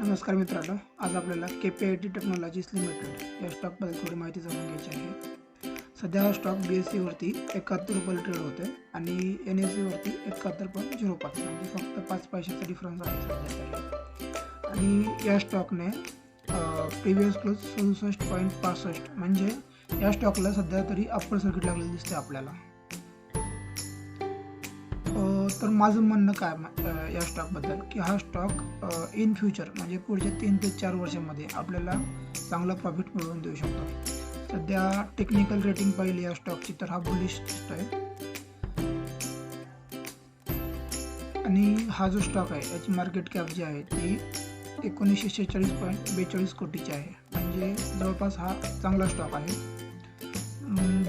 नमस्कार मित्रांनो, आज आपल्याला KPIT टेक्नॉलॉजीज लिमिटेड या स्टॉकबद्दल थोडी माहिती जाणून घ्यायची आहे. सध्या हा स्टॉक BSE वरती 71 रुपयाला ट्रेड होतोय आणि NSE वरती 71.05 म्हणजे फक्त 5 पैशाचा डिफरन्स आहे सध्या. आणि या स्टॉकने प्रिव्हियस क्लोज 67.65 म्हणजे या स्टॉकला सध्या तरी अप्पर सर्किट लागलेलं दिसते आपल्याला. तर माझं म्हणणं काय या स्टॉकबद्दल की हा स्टॉक इन फ्युचर म्हणजे पुढच्या 3 ते 4 वर्षांमध्ये आपल्याला चांगला प्रॉफिट मिळवून देऊ शकतो. सध्या टेक्निकल रेटिंग पाहिली या स्टॉकची तर हा बुलिश दिसतोय आणि हा जो स्टॉक आहे याची मार्केट कॅप जी आहे ती 1946.42 कोटीची आहे, म्हणजे जवळपास हा चांगला स्टॉक आहे.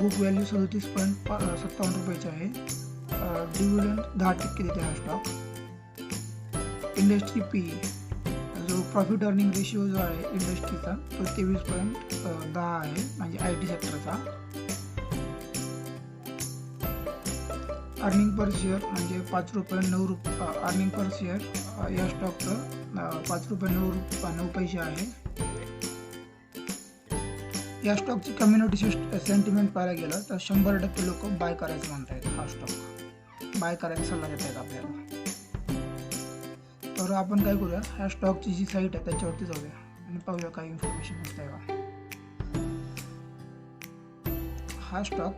बुक व्हॅल्यू 37.57 रुपयाची आहे. डिव्हिडंड 10% देते हा स्टॉक. इंडस्ट्री पी जो प्रॉफिट अर्निंग रेशिओ जो आहे इंडस्ट्रीचा तो 23.10 आहे, म्हणजे IT सेक्टरचा. अर्निंग पर शेअर म्हणजे 5 रुपये 9 अर्निंग पर शेअर या स्टॉकचं 5 रुपये 9 पैसे आहे. या स्टॉकची कम्युनिटी सेंटिमेंट पाहायला गेलं तर 100% लोक बाय करायचं म्हणतात. हा स्टॉक बाय करायचा सल्ला देत आहेत आपल्याला. तर आपण काय करूया, ह्या स्टॉकची जी साईट आहे त्याच्यावरती जाऊया आणि पाहूया काय इन्फॉर्मेशन मिळते का. हा स्टॉक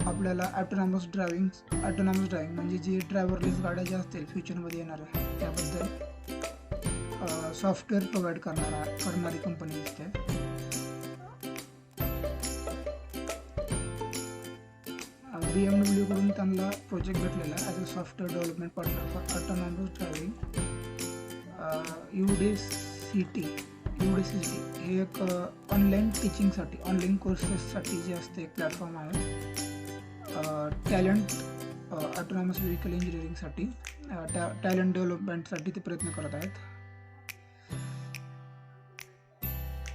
आपल्याला ऑटोनॉमस ड्रायव्हिंग म्हणजे जे ड्रायव्हरलेस गाड्या ज्या असतील फ्युचरमध्ये येणाऱ्या त्याबद्दल सॉफ्टवेअर प्रोव्हाइड करणारी कंपनी दिसते. BMW कडून त्यांना प्रोजेक्ट भेटलेला as a software development partner for autonomous driving. UDCT हे एक ऑनलाईन टीचिंगसाठी ऑनलाईन कोर्सेससाठी जे असते एक प्लॅटफॉर्म आहे. टॅलेंट ऑटोनॉमस व्हेहिकल इंजिनिअरिंगसाठी टॅलेंट डेव्हलपमेंटसाठी ते प्रयत्न करत आहेत.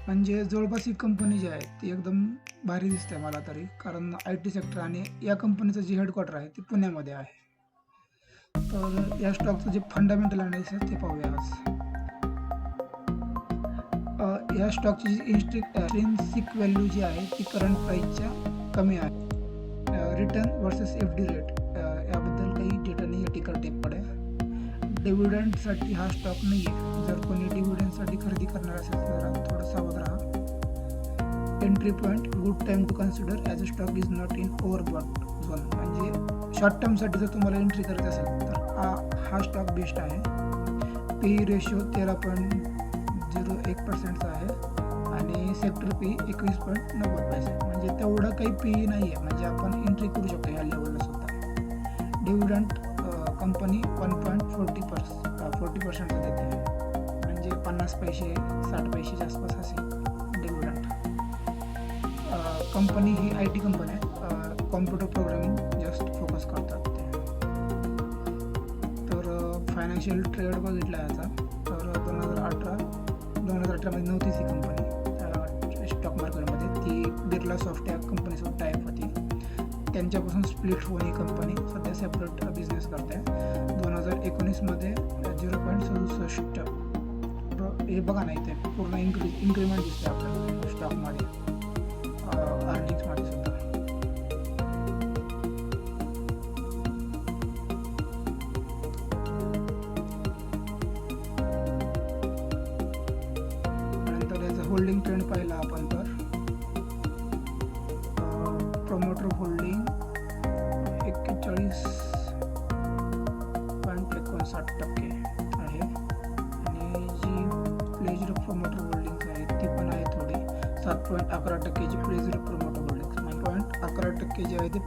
म्हणजे जवळपास ही कंपनी जी आहे ती एकदम भारी दिसते मला तरी, कारण IT सेक्टर आणि या कंपनीचं जे हेडक्वार्टर आहे ते पुण्यामध्ये आहे. तर या स्टॉकचं जे फंडामेंटल अनालिसिस ते पाहूया आज. या स्टॉकची जी इंट्रिन्सिक व्हॅल्यू जी आहे ती करंट प्राईसच्या कमी आहे. रिटर्न वर्सेस FD रेट याबद्दल काही डेटा नाही आहे टिकर टेपकडे. डिव्हिडंडसाठी हा स्टॉक नाही आहे. जर कोणी डिव्हिडंडसाठी खरेदी करणार असेल तर थोडं सावध राहा. Entry point good time to consider as a stock is not in overbought zone, म्हणजे शॉर्ट टर्मसाठी जर तुम्हाला एंट्री करायची असेल तर हा स्टॉक बेस्ट आहे. PE रेशो 13.01% आहे आणि सेक्टर PE 21.90 पैसे, म्हणजे तेवढं काही PE नाही आहे, म्हणजे आपण एंट्री करू शकतो या लेवलला सुद्धा. डिव्हिडंड कंपनी 1.40% देते, म्हणजे 50 पैसे 60 पैसेच्या आसपास असेल dividend. Company he IT company आहे. कॉम्प्युटर प्रोग्रामिंग जास्त फोकस करतात ते. तर फायनान्शियल ट्रेड बघितला याचा तर 2018 मध्ये नव्हती ही कंपनी स्टॉक मार्केटमध्ये. ती बिर्ला सॉफ्टवेअर कंपनीसोबत टाईप होती. त्यांच्यापासून स्प्लिट होऊन ही कंपनी सध्या सेपरेट बिझनेस करते. 2019 मध्ये 0.67 हे बघा नाही ते पूर्ण इन्क्रीमेंट दिसते आपल्याला स्टॉकमध्ये अर्निंग्समध्ये सुद्धा. नंतर याचा होल्डिंग ट्रेंड पाहिला आपण तर प्रमोटर होल्डिंग 41.59% आहे आणि जी प्लेजर प्रमोटर होल्डिंग आहे ती पण आहे थोडी 7.11% ची प्लेजर प्रमोटर होल्डिंग. 0.11% जे आहे ते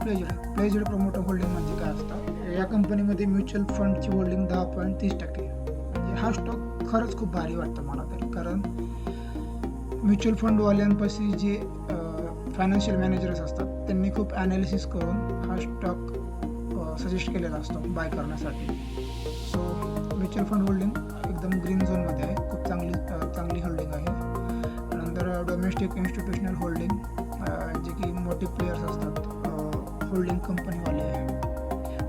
प्लेजर प्रमोटर होल्डिंग म्हणजे काय असतं. या कंपनीमध्ये म्युच्युअल फंडची होल्डिंग 10.30%. म्हणजे हा स्टॉक खरंच खूप भारी वाटतं मला तरी, कारण म्युच्युअल फंडवाल्यांपाशी जे फायनान्शियल मॅनेजर्स असतात त्यांनी खूप ॲनालिसिस करून हा स्टॉक सजेस्ट केलेला असतो बाय करण्यासाठी. सो म्युच्युअल फंड होल्डिंग एकदम ग्रीन झोनमध्ये आहे, खूप चांगली होल्डिंग आहे. नंतर डोमेस्टिक इन्स्टिट्यूशनल होल्डिंग जे की मोठे प्लेयर्स असतात होल्डिंग कंपनीवाले आहे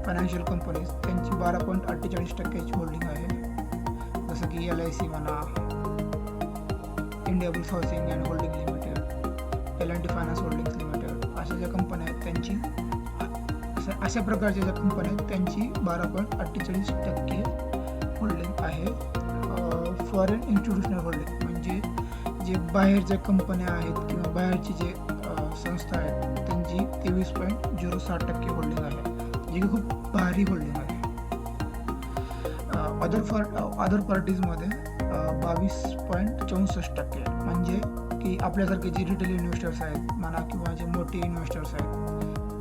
फायनान्शियल कंपनीज, त्यांची 12.48% होल्डिंग आहे. जसं की LIC म्हणा, India bulls housing and holding limited, L&T finance holdings limited, अशा ज्या कंपन्या आहेत त्यांची अशा प्रकारच्या ज्या कंपन्या आहेत त्यांची 12.48% होल्डिंग आहे. फॉरेन इन्स्टिट्यूशनल होल्डिंग म्हणजे जे बाहेरच्या कंपन्या आहेत किंवा बाहेरची जे संस्था आहेत त्यांची 23.06% होल्डिंग आहे, जी की खूप भारी होल्डिंग आहे. अदर पार्टीजमध्ये 22.64% म्हणजे की आपल्यासारखे जे रिटेल इन्व्हेस्टर्स आहेत म्हणा किंवा जे मोठे इन्व्हेस्टर्स आहेत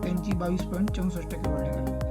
त्यांची 22.64% होल्डिंग आहे.